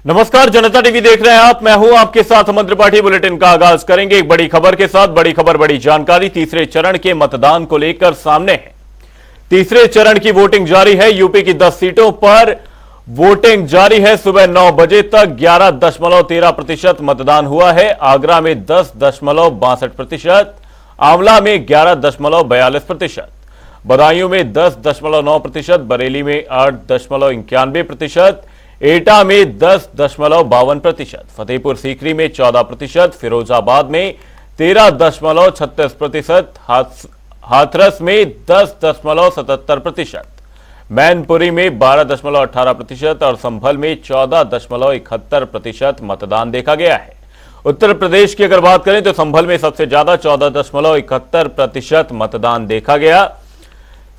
नमस्कार, जनता टीवी देख रहे हैं आप। मैं हूं आपके साथ अमन त्रिपाठी। बुलेटिन का आगाज करेंगे एक बड़ी खबर के साथ। बड़ी खबर, बड़ी जानकारी तीसरे चरण के मतदान को लेकर सामने है। तीसरे चरण की वोटिंग जारी है। यूपी की 10 सीटों पर वोटिंग जारी है। सुबह 9 बजे तक 11.13% मतदान हुआ है। आगरा में 10.62%, आंवला में 11.42%, बदायूं में 10.9%, बरेली में 8.91%, एटा में 10.52%, फतेहपुर सीकरी में 14%, फिरोजाबाद में 13.36%, हाथरस में 10.77%, मैनपुरी में 12.18% और संभल में 14.71% मतदान देखा गया है। उत्तर प्रदेश की अगर बात करें तो संभल में सबसे ज्यादा 14.71% मतदान देखा गया।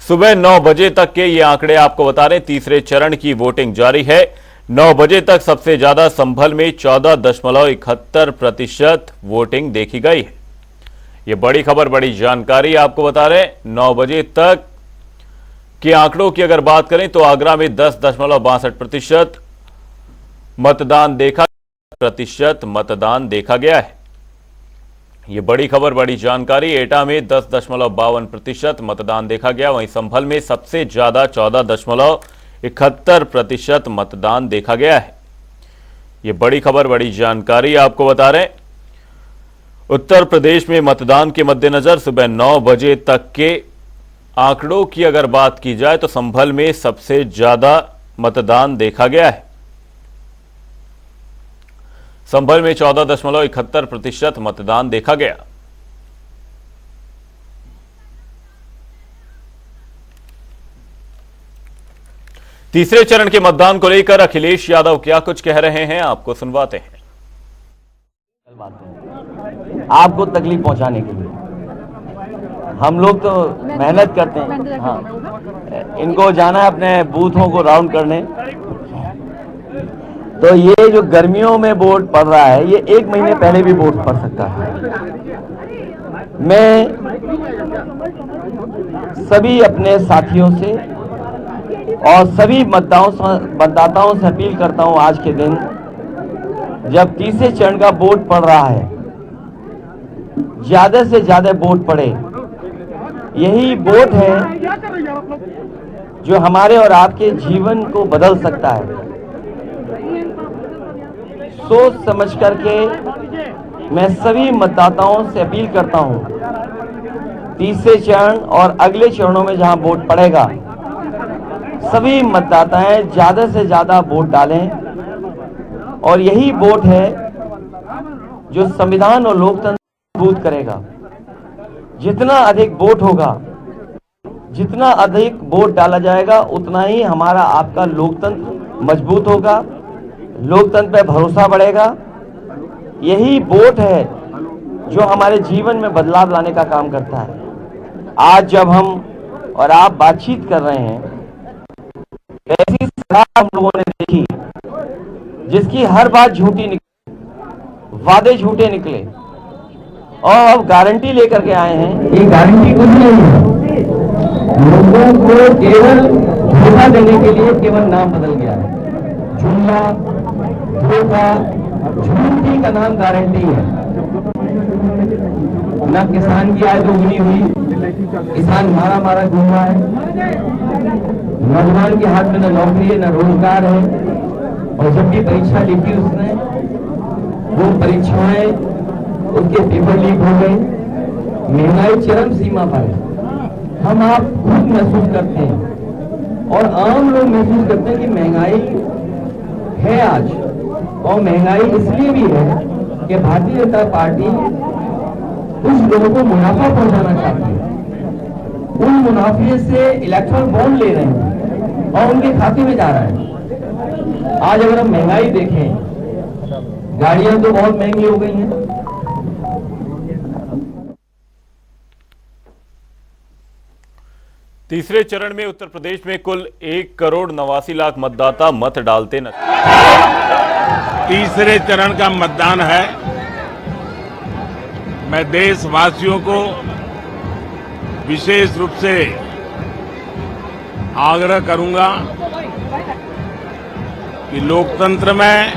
सुबह 9 बजे तक के ये आंकड़े आपको बता रहे हैं। तीसरे चरण की वोटिंग जारी है। 9 बजे तक सबसे ज्यादा संभल में 14.71% वोटिंग देखी गई है। यह बड़ी खबर, बड़ी जानकारी आपको बता रहे हैं। 9 बजे तक के आंकड़ों की अगर बात करें तो आगरा में 10.62% मतदान देखा गया है। यह बड़ी खबर, बड़ी जानकारी। एटा में 10.52% मतदान देखा गया। वहीं संभल में सबसे ज्यादा 14.71% मतदान देखा गया है। यह बड़ी खबर, बड़ी जानकारी आपको बता रहे हैं। उत्तर प्रदेश में मतदान के मद्देनजर सुबह 9 बजे तक के आंकड़ों की अगर बात की जाए तो संभल में सबसे ज्यादा मतदान देखा गया है। संभल में 14.71% मतदान देखा गया। तीसरे चरण के मतदान को लेकर अखिलेश यादव क्या कुछ कह रहे हैं, आपको सुनवाते हैं। आपको तकलीफ पहुंचाने के लिए हम लोग तो मेहनत करते हैं। हाँ, इनको जाना है अपने बूथों को राउंड करने। तो ये जो गर्मियों में वोट पड़ रहा है, ये 1 महीने पहले भी वोट पड़ सकता है। मैं सभी अपने साथियों से और सभी मतदाताओं से अपील करता हूं, आज के दिन जब तीसरे चरण का वोट पड़ रहा है, ज्यादा से ज्यादा वोट पड़े। यही वोट है जो हमारे और आपके जीवन को बदल सकता है। सोच समझ करके मैं सभी मतदाताओं से अपील करता हूं, तीसरे चरण और अगले चरणों में जहां वोट पड़ेगा, सभी मतदाताएं ज्यादा से ज्यादा वोट डालें। और यही वोट है जो संविधान और लोकतंत्र मजबूत करेगा। जितना अधिक वोट होगा, जितना अधिक वोट डाला जाएगा, उतना ही हमारा आपका लोकतंत्र मजबूत होगा, लोकतंत्र पे भरोसा बढ़ेगा। यही वोट है जो हमारे जीवन में बदलाव लाने का काम करता है। आज जब हम और आप बातचीत कर रहे हैं, ऐसी सरकार हम लोगों ने देखी जिसकी हर बात झूठी निकली, वादे झूठे निकले, और अब गारंटी लेकर के आए हैं। ये गारंटी कुछ नहीं है, लोगों को केवल धोखा देने के लिए केवल नाम बदल गया है। झूठा, धोखा, झूठी का नाम गारंटी है। ना किसान की आय दोगुनी हुई, किसान मारा घूम रहा है। नौजवान के हाथ में न नौकरी है, न रोजगार है। और जब भी परीक्षा लिखी उसने, वो परीक्षाएं, उसके पेपर लीक हो गए। महंगाई चरम सीमा पर है। हम आप खुद महसूस करते हैं और आम लोग महसूस करते हैं कि महंगाई है आज। और महंगाई इसलिए भी है कि भारतीय जनता पार्टी कुछ लोगों को मुनाफा पहुंचाना चाहती है। उन मुनाफे से इलेक्ट्रल बॉन्ड ले रहे हैं और उनके खाते में जा रहा है। आज अगर हम महंगाई देखें, गाड़ियां तो बहुत महंगी हो गई हैं। तीसरे चरण में उत्तर प्रदेश में कुल 1,89,00,000 मतदाता मत डालते नजर। तीसरे चरण का मतदान है। मैं देशवासियों को विशेष रूप से आग्रह करूंगा कि लोकतंत्र में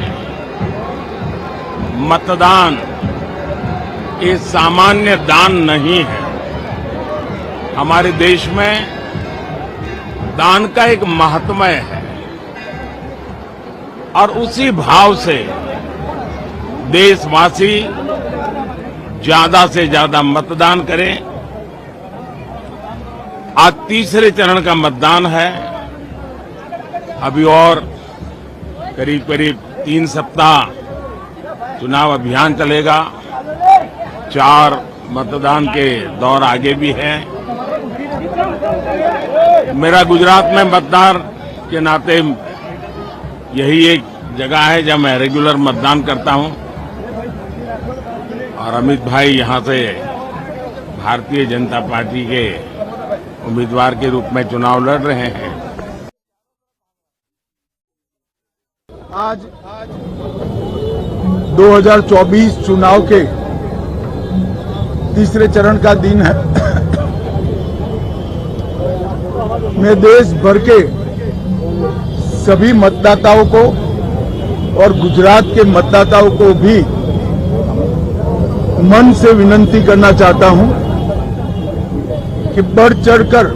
मतदान ये सामान्य दान नहीं है। हमारे देश में दान का एक महात्म्य है और उसी भाव से देशवासी ज्यादा से ज्यादा मतदान करें। आज तीसरे चरण का मतदान है। अभी और करीब करीब 3 सप्ताह चुनाव अभियान चलेगा। 4 मतदान के दौर आगे भी हैं। मेरा गुजरात में मतदान के नाते यही एक जगह है जहां मैं रेगुलर मतदान करता हूं और अमित भाई यहां से भारतीय जनता पार्टी के उम्मीदवार के रूप में चुनाव लड़ रहे हैं। आज 2024 चुनाव के तीसरे चरण का दिन है। मैं देश भर के सभी मतदाताओं को और गुजरात के मतदाताओं को भी मन से विनती करना चाहता हूं कि बढ़ चढ़कर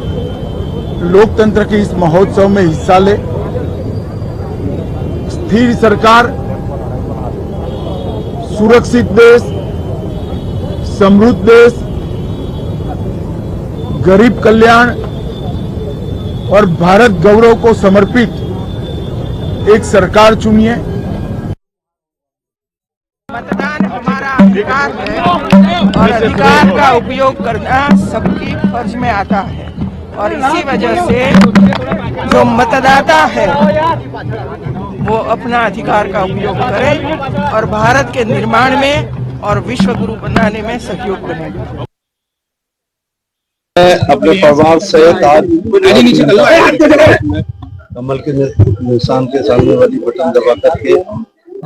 लोकतंत्र के इस महोत्सव में हिस्सा ले। स्थिर सरकार, सुरक्षित देश, समृद्ध देश, गरीब कल्याण और भारत गौरव को समर्पित एक सरकार चुनिए। मतदान हमारा अधिकार है और अधिकार का उपयोग करना सबकी फर्ज में आता है और इसी वजह से जो मतदाता है वो अपना अधिकार का उपयोग करे और भारत के निर्माण में और विश्व गुरु बनाने में सहयोग करें। अपने परिवार सहित आज कमल के निशान के सामने वाली बटन दबा करके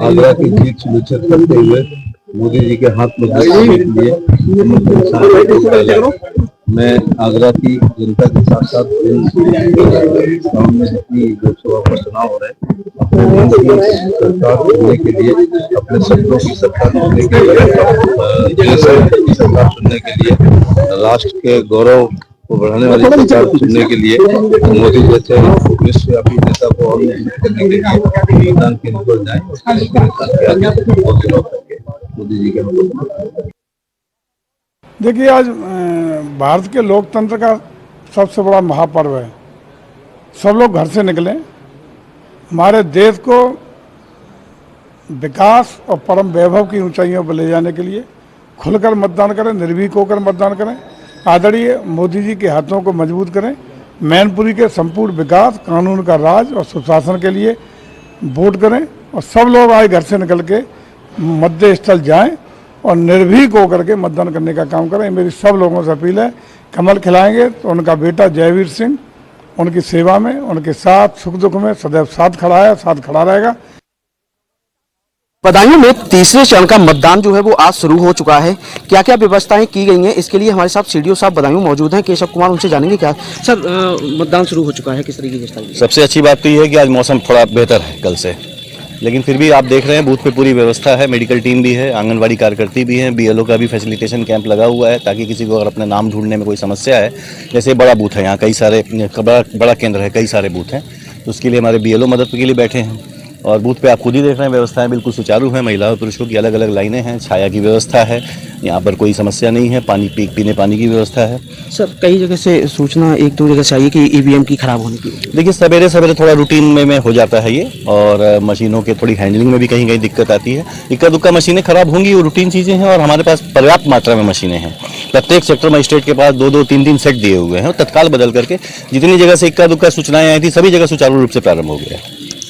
आगरा की जीत सुनिश्चित करते हुए मोदी जी के हाथ में जिताने के लिए कमल के निशान को पहले मैं आगरा की जनता के साथ साथ गाँव में जितनी लोकसभा का चुनाव हो रहे हैं अपने मन की सरकार चुनने के लिए, अपने सपनों की सरकार चुनने के लिए, सरकार चुनने के लिए, राष्ट्र के गौरव को बढ़ाने वाली सरकार चुनने के लिए मोदी जैसे विश्वव्यापी नेता को और करने के लिए मतदान केंद्र पर जाए मोदी जी के। देखिए, आज भारत के लोकतंत्र का सबसे बड़ा महापर्व है। सब लोग घर से निकले, हमारे देश को विकास और परम वैभव की ऊंचाइयों पर ले जाने के लिए खुलकर मतदान करें, निर्भीक होकर मतदान करें, आदरणीय मोदी जी के हाथों को मजबूत करें, मैनपुरी के संपूर्ण विकास, कानून का राज और सुशासन के लिए वोट करें और सब लोग आज घर से निकल के मतदेय स्थल जाएं और निर्भीक होकर के मतदान करने का काम करें। मेरी सब लोगों से अपील है। कमल खिलाएंगे तो उनका बेटा जयवीर सिंह उनकी सेवा में, उनके साथ सुख दुख में सदैव साथ खड़ा है, साथ खड़ा रहेगा। बदायूं में तीसरे चरण का मतदान जो है वो आज शुरू हो चुका है। क्या क्या व्यवस्थाएं की गई हैं, इसके लिए हमारे साथ सीडीओ साहब बदायूं मौजूद हैं, केशव कुमार, उनसे जानेंगे। क्या सर, मतदान शुरू हो चुका है, किस तरीके की? सबसे अच्छी बात तो ये है कि आज मौसम थोड़ा बेहतर है कल से, लेकिन फिर भी आप देख रहे हैं बूथ पे पूरी व्यवस्था है, मेडिकल टीम भी है, आंगनवाड़ी कार्यकर्ती भी हैं, बीएलओ का भी फैसिलिटेशन कैंप लगा हुआ है ताकि किसी को अगर अपना नाम ढूंढने में कोई समस्या है, जैसे बड़ा बूथ है यहाँ, कई सारे बड़ा केंद्र है, कई सारे बूथ हैं, तो उसके लिए हमारे बीएलओ मदद के लिए बैठे हैं। और बूथ पे आप खुद ही देख रहे हैं व्यवस्थाएं बिल्कुल सुचारू हैं, महिला और पुरुषों की अलग अलग लाइनें हैं, छाया की व्यवस्था है, यहाँ पर कोई समस्या नहीं है, पीने पानी की व्यवस्था है। सर, कई जगह से सूचना एक दो जगह से आई है कि ईवीएम की खराब होने की। देखिए, सवेरे सवेरे थोड़ा रूटीन में हो जाता है ये, और मशीनों के थोड़ी हैंडलिंग में भी कहीं कहीं दिक्कत आती है। इक्का दुक्का मशीनें खराब होंगी, वो रूटीन चीज़ें हैं और हमारे पास पर्याप्त मात्रा में मशीनें हैं। प्रत्येक सेक्टर मजिस्ट्रेट के पास 2-2, 3-3 सेट दिए हुए हैं और तत्काल बदल करके जितनी जगह से इक्का दुक्का सूचनाएं आई थी सभी जगह सुचारू रूप से प्रारंभ हो गया।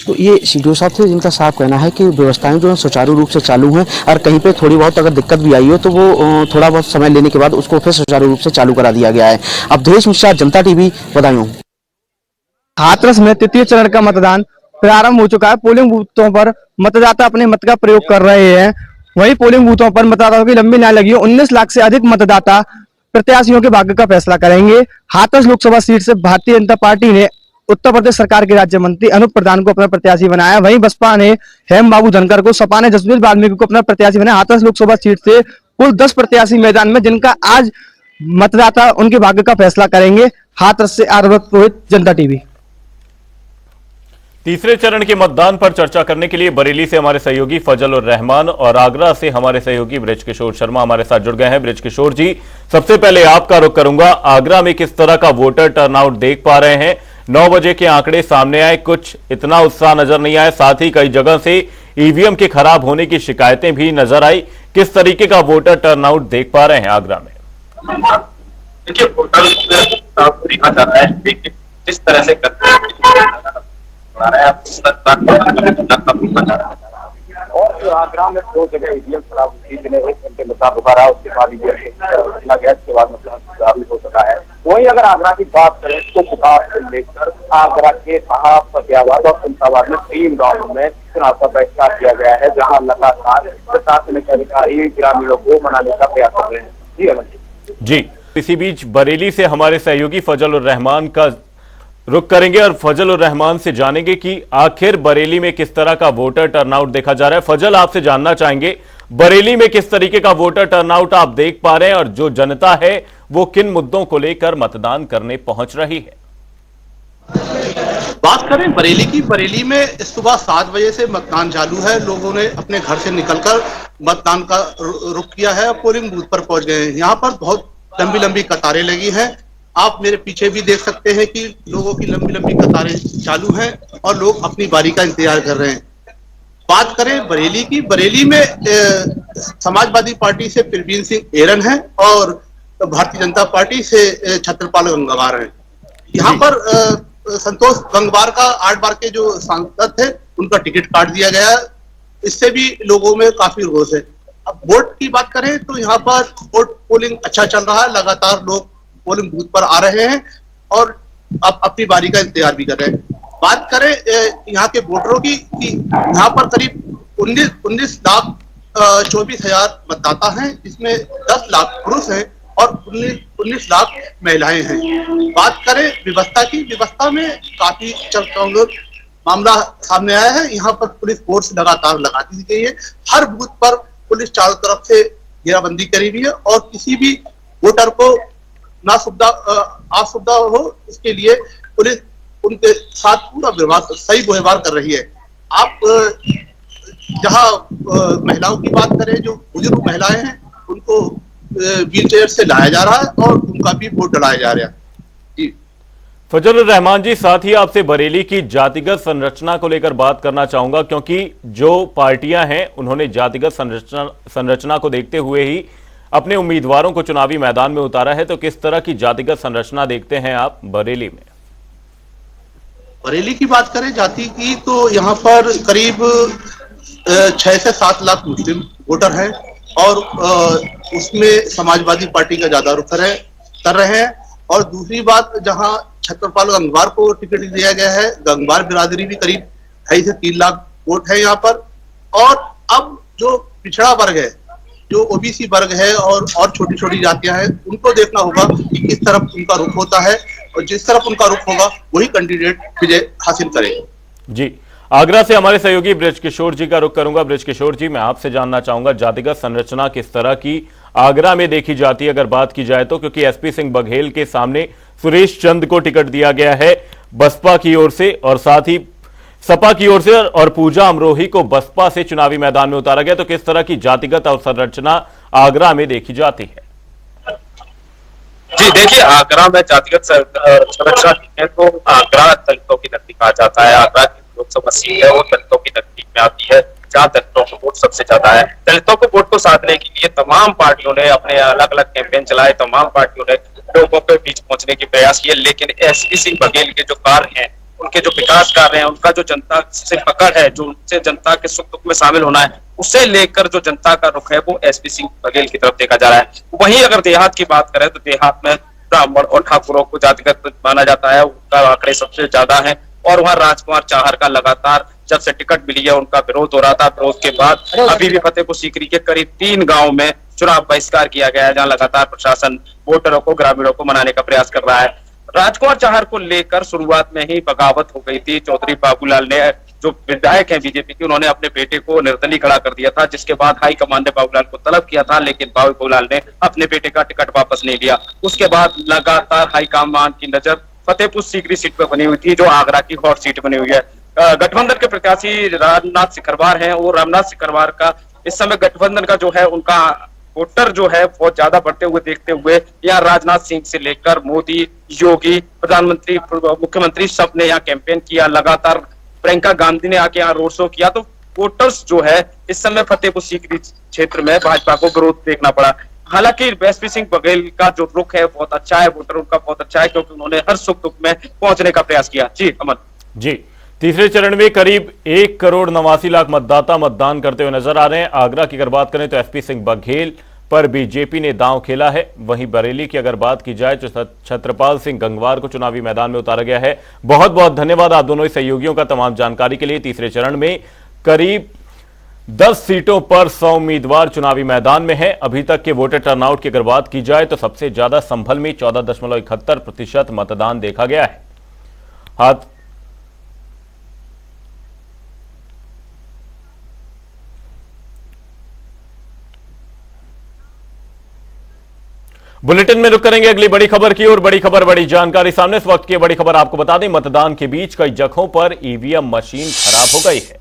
तो ये सीडीओ साहब थे जिनका साफ कहना है कि व्यवस्थाएं जो है सुचारू रूप से चालू हैं और कहीं पे थोड़ी बहुत अगर दिक्कत भी आई हो तो वो थोड़ा बहुत समय लेने के बाद उसको फिर सुचारू रूप से चालू करा दिया गया है। अवधेश मिश्रा, जनता टीवी, बदायूं। हाथरस में तृतीय चरण का मतदान प्रारंभ हो चुका है। पोलिंग बूथों पर मतदाता अपने मत का प्रयोग कर रहे हैं। वहीं पोलिंग बूथों पर मतदाताओं की लंबी लाइन लगी है। 19 लाख से अधिक मतदाता प्रत्याशियों के भाग्य का फैसला करेंगे। हाथरस लोकसभा सीट से भारतीय जनता पार्टी ने उत्तर प्रदेश सरकार के राज्य मंत्री अनूप प्रधान को अपना प्रत्याशी बनाया। वहीं बसपा ने हेम बाबू धनखड़ को, सपा ने जसवीर वाल्मीकि को अपना प्रत्याशी बनाया। हाथरस लोकसभा सीट से कुल 10 प्रत्याशी मैदान में, जिनका आज मतदाता उनके भाग्य का फैसला करेंगे। हाथरस से आरवत रोहित, जनता टीवी। तीसरे चरण के मतदान पर चर्चा करने के लिए बरेली से हमारे सहयोगी फजल उर रहमान और आगरा से हमारे सहयोगी बृजकिशोर शर्मा हमारे साथ जुड़ गए हैं। बृजकिशोर जी, सबसे पहले आपका रुख करूंगा, आगरा में किस तरह का वोटर टर्नआउट देख पा रहे हैं? 9 बजे के आंकड़े सामने आए, कुछ इतना उत्साह नजर नहीं आया, साथ ही कई जगह से ईवीएम के खराब होने की शिकायतें भी नजर आई। किस तरीके का वोटर टर्नआउट देख पा रहे हैं आगरा में? देखिए, वोटर देखा जा रहा है जिस तरह से और जो आगरा में 2 जगह ईवीएम खराब हुई, जिन्हें 1 घंटे मतदान रुका रहा, उसके बाद गैस के बाद मतदान सुचारू हो सका है। वहीं अगर आगरा की बात करें तो बुखार से लेकर आगरा के कहा फतेहाबाद और फैसलाबाद में 3 गाँवों में चुनाव का बहिष्कार किया गया है, जहाँ लगातार प्रशासनिक अधिकारी ग्रामीणों को मनाने का प्रयास कर रहे हैं। जी अमन जी, इसी बीच बरेली से हमारे सहयोगी फजल उर रहमान का रुख करेंगे और फजल उर रहमान से जानेंगे कि आखिर बरेली में किस तरह का वोटर टर्नआउट देखा जा रहा है। फजल, आपसे जानना चाहेंगे, बरेली में किस तरीके का वोटर टर्नआउट आप देख पा रहे हैं और जो जनता है वो किन मुद्दों को लेकर मतदान करने पहुंच रही है? बात करें बरेली की, बरेली में सुबह 7 बजे से मतदान चालू है। लोगों ने अपने घर से निकलकर मतदान का रुख किया है, पोलिंग बूथ पर पहुंच गए हैं। यहाँ पर बहुत लंबी लंबी कतारें लगी हैं। आप मेरे पीछे भी देख सकते हैं कि लोगों की लंबी लंबी कतारें चालू हैं और लोग अपनी बारी का इंतजार कर रहे हैं। बात करें बरेली की, बरेली में समाजवादी पार्टी से प्रवीण सिंह एरन है और भारतीय जनता पार्टी से छत्रपाल गंगवार हैं। यहाँ पर संतोष गंगवार का 8 बार के जो सांसद थे उनका टिकट काट दिया गया। इससे भी लोगों में काफी रोष है। अब वोट की बात करें तो यहाँ पर वोट पोलिंग अच्छा चल रहा है, लगातार लोग पोलिंग बूथ पर आ रहे हैं और अब अपनी बारी का इंतजार भी कर रहे हैं। बात करें यहाँ के वोटरों की, यहाँ पर करीब 19 लाख 24 हजार मतदाता हैं, जिसमें 10 लाख पुरुष हैं और 19 लाख महिलाएं हैं। बात करें व्यवस्था की, व्यवस्था में काफी चमकौर मामला सामने आया है। यहाँ पर पुलिस फोर्स लगातार लगा दी गई है। हर बूथ पर पुलिस चारों तरफ से घेराबंदी करी हुई है और किसी भी वोटर को ना असुविधा हो, इसके लिए पुलिस उनके साथ पूरा व्यवहार, सही व्यवहार कर रही है। आप जहां महिलाओं की बात करें, जो बुजुर्ग महिलाएं हैं उनको व्हील चेयर से लाया जा रहा है और उनका भी वोट डलाया जा रहा है। जी फजल उर रहमान जी, साथ ही आपसे बरेली की जातिगत संरचना को लेकर बात करना चाहूंगा, क्योंकि जो पार्टियां हैं उन्होंने जातिगत संरचना को देखते हुए ही अपने उम्मीदवारों को चुनावी मैदान में उतारा है। तो किस तरह की जातिगत संरचना देखते हैं आप बरेली में? बरेली की बात करें जाति की, तो यहाँ पर करीब 6 से 7 लाख मुस्लिम वोटर हैं और उसमें समाजवादी पार्टी का ज्यादा रुख कर रहे हैं। और दूसरी बात, जहां छत्रपाल गंगवार को टिकट दिया गया है, गंगवार बिरादरी भी करीब 2.5 से 3 लाख वोट है यहाँ पर। और अब जो पिछड़ा वर्ग है, जो ओबीसी वर्ग है और छोटी छोटी जातियां हैं, उनको देखना होगा कि किस तरफ उनका रुख होता है और जिस तरफ उनका रुख होगा वही कैंडिडेट विजय हासिल करेगा। जी, आगरा से हमारे सहयोगी बृजकिशोर जी का रुख करूंगा। बृजकिशोर जी, मैं आपसे जानना चाहूंगा, जातिगत संरचना किस तरह की आगरा में देखी जाती है अगर बात की जाए तो? क्योंकि एसपी सिंह बघेल के सामने सुरेश चंद को टिकट दिया गया है बसपा की ओर से और साथ ही सपा की ओर से, और पूजा अमरोही को बसपा से चुनावी मैदान में उतारा गया। तो किस तरह की जातिगत अवसंरचना आगरा में देखी जाती है? जी देखिए, आगरा में जातिगत संरचना है तो आगरा दलितों की नजदीक कहा जाता है। आगरा की लोकसभा सीट है वो दलितों की नजदीक में आती है, जहाँ दलितों को वोट सबसे ज्यादा है। दलितों को वोट को साधने के लिए तमाम पार्टियों ने अपने अलग अलग कैंपेन चलाए, तमाम पार्टियों ने लोगों के बीच पहुंचने के प्रयास किए, लेकिन एसपी सिंह बघेल के जो कार्य हैं, उनके जो विकास कार्य हैं, उनका जो जनता से पकड़ है, जो उनसे जनता के सुख दुख में शामिल होना है, उसे लेकर जो जनता का रुख है वो एसपी सिंह बघेल की तरफ देखा जा रहा है। वहीं अगर देहात की बात करें तो देहात में ब्राह्मण और ठाकुरों को जातिगत माना जाता है, उनका आंकड़े सबसे ज्यादा है। और वहाँ राजकुमार चाहर का लगातार जब से टिकट मिली है उनका विरोध हो रहा था। विरोध के बाद अभी भी फतेहपुर सीकरी के करीब 3 गाँव में चुनाव बहिष्कार किया गया है, जहाँ लगातार प्रशासन वोटरों को, ग्रामीणों को मनाने का प्रयास कर रहा है। राजकुमार चाहर को लेकर शुरुआत में ही बगावत हो गई थी। चौधरी बाबूलाल ने, जो विधायक हैं बीजेपी के, उन्होंने अपने बेटे को निर्दलीय खड़ा कर दिया था, जिसके बाद हाईकमान ने बाबूलाल को तलब किया था, लेकिन बाबूलाल ने अपने बेटे का टिकट वापस नहीं लिया। उसके बाद लगातार हाईकमान की नजर फतेहपुर सीकरी सीट पर बनी हुई थी, जो आगरा की हॉट सीट बनी हुई है। गठबंधन के प्रत्याशी रामनाथ सिकरवार हैं, और रामनाथ सिकरवार का इस समय गठबंधन का जो है उनका वोटर जो है बहुत ज्यादा बढ़ते हुए देखते हुए यहाँ राजनाथ सिंह से लेकर मोदी, योगी, प्रधानमंत्री, मुख्यमंत्री सब ने यहाँ कैंपेन किया। लगातार प्रियंका गांधी ने आके यहाँ रोड शो किया। तो वोटर्स जो है इस समय फतेहपुर सीकरी क्षेत्र में भाजपा को ग्रोथ देखना पड़ा। हालांकि एसपी सिंह बघेल का जो रुख है बहुत अच्छा है, वोटर उनका बहुत अच्छा है, क्योंकि उन्होंने हर सुख दुख में पहुंचने का प्रयास किया। जी अमन जी, तीसरे चरण में करीब 1,89,00,000 मतदाता मतदान करते हुए नजर आ रहे हैं। आगरा की अगर बात करें तो एसपी सिंह बघेल पर बीजेपी ने दांव खेला है। वहीं बरेली की अगर बात की जाए तो छत्रपाल सिंह गंगवार को चुनावी मैदान में उतारा गया है। बहुत बहुत धन्यवाद आप दोनों सहयोगियों का तमाम जानकारी के लिए। तीसरे चरण में करीब 10 सीटों पर 100 उम्मीदवार चुनावी मैदान में हैं। अभी तक के वोटर टर्नआउट की अगर बात की जाए तो सबसे ज्यादा संभल में 14.71% मतदान देखा गया है। बुलेटिन में रुक करेंगे अगली बड़ी खबर की और बड़ी खबर, बड़ी जानकारी सामने। इस वक्त की बड़ी खबर आपको बता दें, मतदान के बीच कई जगहों पर ईवीएम मशीन खराब हो गई है।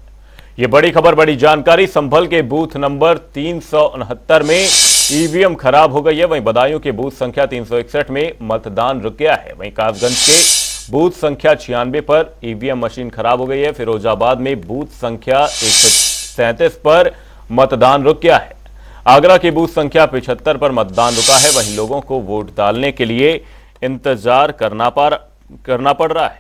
यह बड़ी खबर, बड़ी जानकारी। संभल के बूथ नंबर 369 में ईवीएम खराब हो गई है। वहीं बदायूं के बूथ संख्या 361 में मतदान रुक गया है। वहीं कासगंज के बूथ संख्या 96 पर ईवीएम मशीन खराब हो गई है। फिरोजाबाद में बूथ संख्या 137 पर मतदान रुक गया है। आगरा की बूथ संख्या 75 पर मतदान रुका है। वहीं लोगों को वोट डालने के लिए इंतजार करना पड़ रहा है।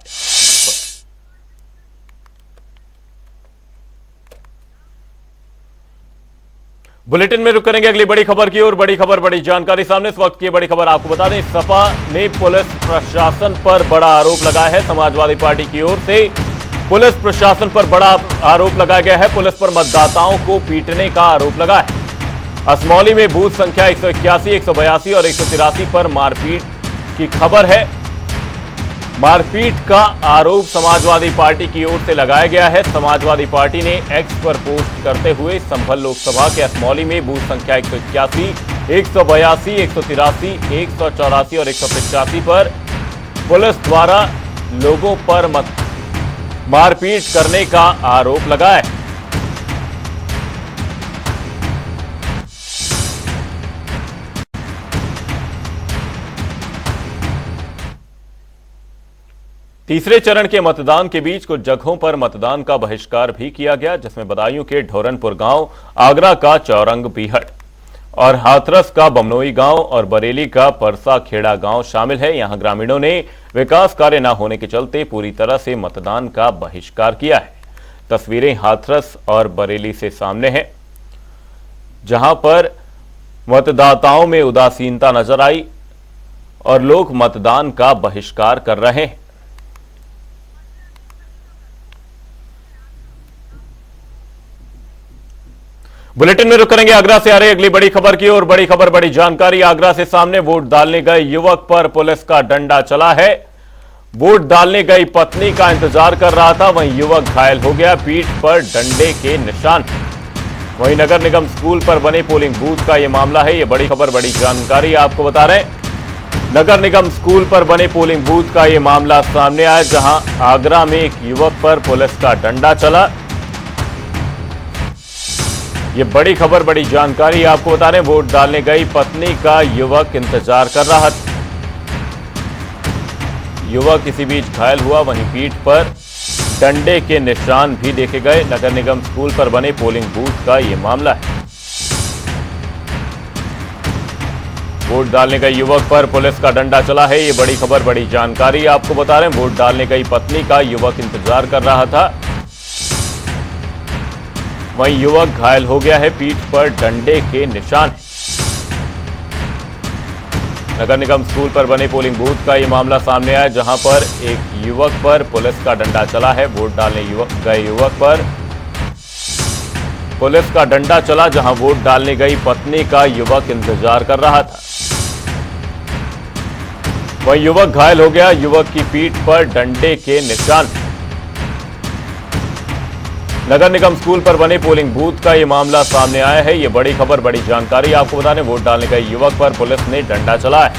बुलेटिन में रुक करेंगे अगली बड़ी खबर की और बड़ी खबर, बड़ी जानकारी सामने। इस वक्त की बड़ी खबर आपको बता दें, सपा ने पुलिस प्रशासन पर बड़ा आरोप लगाया है। समाजवादी पार्टी की ओर से पुलिस प्रशासन पर बड़ा आरोप लगाया गया है। पुलिस पर मतदाताओं को पीटने का आरोप लगा है। असमौली में बूथ संख्या 181, 182 और 183 पर मारपीट की खबर है। मारपीट का आरोप समाजवादी पार्टी की ओर से लगाया गया है। समाजवादी पार्टी ने एक्स पर पोस्ट करते हुए संभल लोकसभा के असमौली में बूथ संख्या 181, 182, 183, 184 और 185 पर पुलिस द्वारा लोगों पर मारपीट करने का आरोप लगाया है। तीसरे चरण के मतदान के बीच कुछ जगहों पर मतदान का बहिष्कार भी किया गया, जिसमें बदायूं के ढोरनपुर गांव, आगरा का चौरंग बीहट और हाथरस का बमनोई गांव और बरेली का परसा खेड़ा गांव शामिल है। यहां ग्रामीणों ने विकास कार्य न होने के चलते पूरी तरह से मतदान का बहिष्कार किया है। तस्वीरें हाथरस और बरेली से सामने हैं, जहां पर मतदाताओं में उदासीनता नजर आई और लोग मतदान का बहिष्कार कर रहे हैं। बुलेटिन में रुक करेंगे आगरा से आ रही अगली बड़ी खबर की और बड़ी खबर, बड़ी जानकारी। आगरा से सामने वोट डालने गए युवक पर पुलिस का डंडा चला है। वोट डालने गई पत्नी का इंतजार कर रहा था, वहीं युवक घायल हो गया। पीठ पर डंडे के निशान। वहीं नगर निगम स्कूल पर बने पोलिंग बूथ का यह मामला है। यह बड़ी खबर, बड़ी जानकारी आपको बता रहे हैं। नगर निगम स्कूल पर बने पोलिंग बूथ का यह मामला सामने आया, जहां आगरा में एक युवक पर पुलिस का डंडा चला। ये बड़ी खबर, बड़ी जानकारी आपको बता रहे हैं। वोट डालने गई पत्नी का युवक इंतजार कर रहा था। युवक इसी बीच घायल हुआ। वहीं पीठ पर डंडे के निशान भी देखे गए। नगर निगम स्कूल पर बने पोलिंग बूथ का यह मामला है। वोट डालने गए युवक पर पुलिस का डंडा चला है। ये बड़ी खबर, बड़ी जानकारी आपको बता रहे हैं। वोट डालने गई पत्नी का युवक इंतजार कर रहा था, वहीं युवक घायल हो गया है। पीठ पर डंडे के निशान है। नगर निगम स्कूल पर बने पोलिंग बूथ का यह मामला सामने आया, जहां पर एक युवक पर पुलिस का डंडा चला है। वोट डालने गए युवक पर पुलिस का डंडा चला, जहां वोट डालने गई पत्नी का युवक इंतजार कर रहा था। वहीं युवक घायल हो गया, युवक की पीठ पर डंडे के निशान। नगर निगम स्कूल पर बने पोलिंग बूथ का यह मामला सामने आया है। यह बड़ी खबर, बड़ी जानकारी आपको बता दें, वोट डालने गए युवक पर पुलिस ने डंडा चलाया।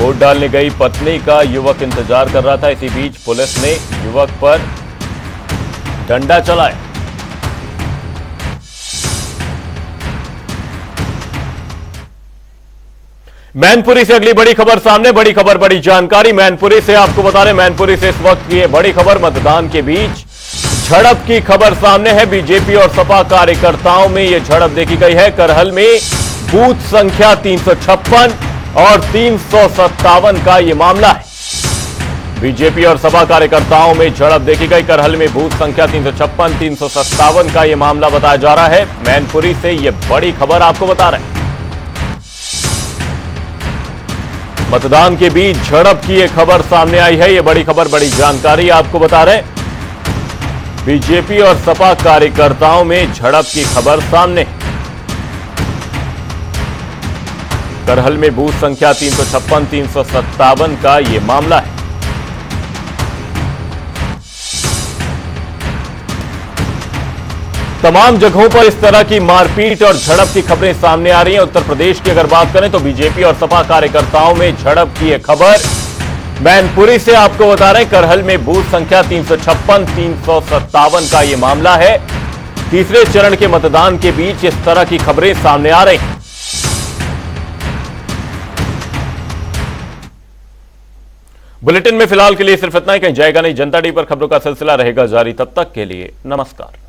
वोट डालने गई पत्नी का युवक इंतजार कर रहा था, इसी बीच पुलिस ने युवक पर डंडा चलाया। मैनपुरी से अगली बड़ी खबर सामने, बड़ी खबर, बड़ी जानकारी मैनपुरी से आपको बता रहे। मैनपुरी से इस वक्त ये बड़ी खबर, मतदान के बीच झड़प की खबर सामने है। बीजेपी और सपा कार्यकर्ताओं में यह झड़प देखी गई है। करहल में बूथ संख्या 356 और 357 का यह मामला है। बीजेपी और सपा कार्यकर्ताओं में झड़प देखी गई। करहल में बूथ संख्या 356, 357 का यह मामला बताया जा रहा है। मैनपुरी से यह बड़ी खबर आपको बता रहे हैं। मतदान के बीच झड़प की यह खबर सामने आई है। यह बड़ी खबर, बड़ी जानकारी आपको बता रहे हैं। बीजेपी और सपा कार्यकर्ताओं में झड़प की खबर सामने। करहल में बूथ संख्या 356, 357 का यह मामला है। तमाम जगहों पर इस तरह की मारपीट और झड़प की खबरें सामने आ रही हैं। उत्तर प्रदेश की अगर बात करें तो बीजेपी और सपा कार्यकर्ताओं में झड़प की यह खबर मैनपुरी से आपको बता रहे हैं। करहल में बूथ संख्या 356, 357 का यह मामला है। तीसरे चरण के मतदान के बीच इस तरह की खबरें सामने आ रही हैं। बुलेटिन में फिलहाल के लिए सिर्फ इतना ही, कहीं जाएगा नहीं। जनता टी पर खबरों का सिलसिला रहेगा जारी, तब तक के लिए नमस्कार।